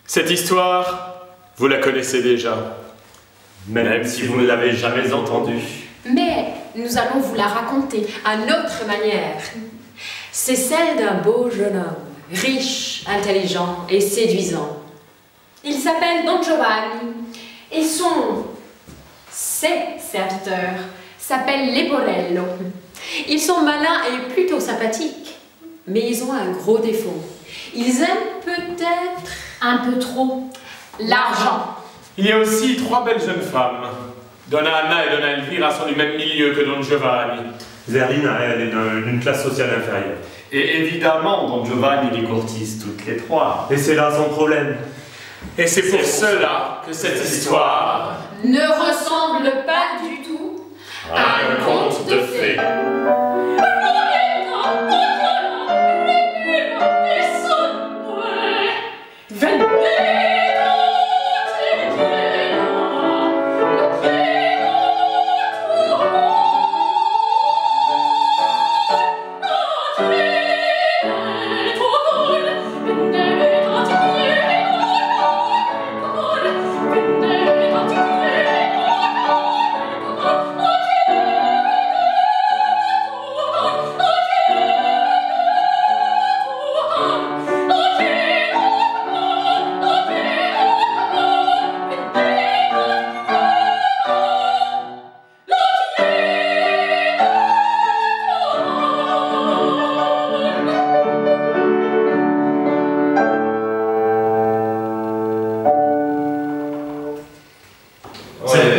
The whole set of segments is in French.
Cette histoire, vous la connaissez déjà. Même si vous ne l'avez jamais entendue. Mais nous allons vous la raconter à notre manière. C'est celle d'un beau jeune homme, riche, intelligent et séduisant. Il s'appelle Don Giovanni et ses serviteurs s'appellent Leporello. Ils sont malins et plutôt sympathiques, mais ils ont un gros défaut. Ils aiment peut-être un peu trop l'argent. Il y a aussi 3 belles jeunes femmes. Donna Anna et Donna Elvira sont du même milieu que Don Giovanni. Zerlina, elle est d'une classe sociale inférieure. Et évidemment, Don Giovanni les courtise toutes les 3. Et c'est là son problème. Et c'est pour cela que cette histoire Ne ressemble pas du tout à un conte de fées.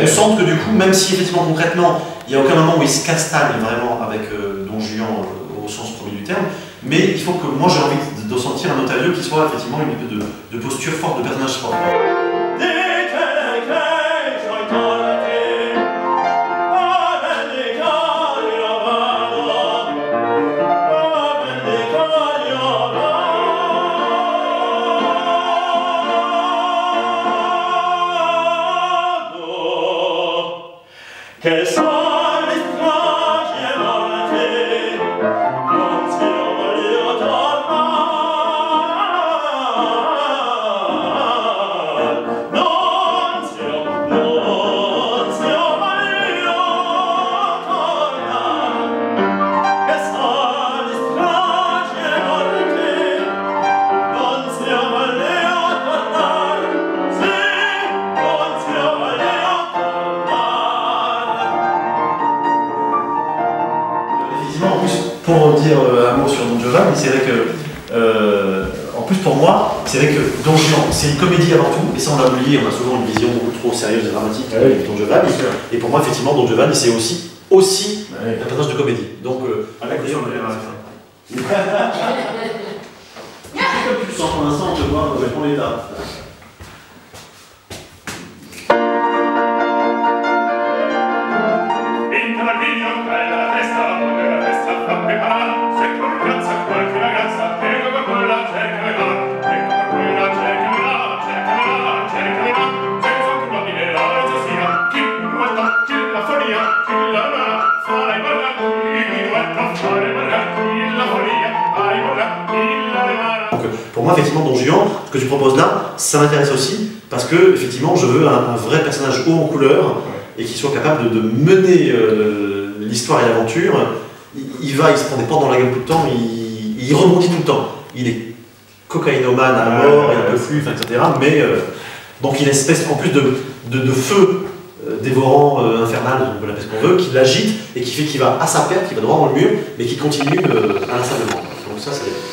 On sent que du coup, même si effectivement concrètement, il n'y a aucun moment où il se castagne vraiment avec Don Juan au sens premier du terme, mais il faut que moi j'ai envie de sentir un Ottavio qui soit effectivement une espèce de posture forte, de personnage fort. Pour dire un mot sur Don Giovanni, c'est vrai que, en plus pour moi, c'est vrai que Don Juan, c'est une comédie avant tout, et ça on l'a oublié, on a souvent une vision beaucoup trop sérieuse et dramatique de Don Giovanni. Et pour moi, effectivement, Don Giovanni, c'est aussi un personnage de comédie. Donc, à la question, on va à la fin. Comme tu le sens pour l'instant, on te voit, on l'état. Pour moi, effectivement, Don Juan, ce que tu proposes là, ça m'intéresse aussi, parce que, effectivement, je veux un vrai personnage haut en couleur, et qui soit capable de mener l'histoire et l'aventure. Il se prend des portes dans la gueule tout le temps, il rebondit tout le temps. Il est cocaïnomane à mort, il ne peut plus, etc. Mais, donc il a une espèce, en plus de feu dévorant, infernal, on peut l'appeler ce qu'on veut, qui l'agite, et qui fait qu'il va à sa perte, qui va droit dans le mur, mais qui continue inlassablement. Donc ça, c'est...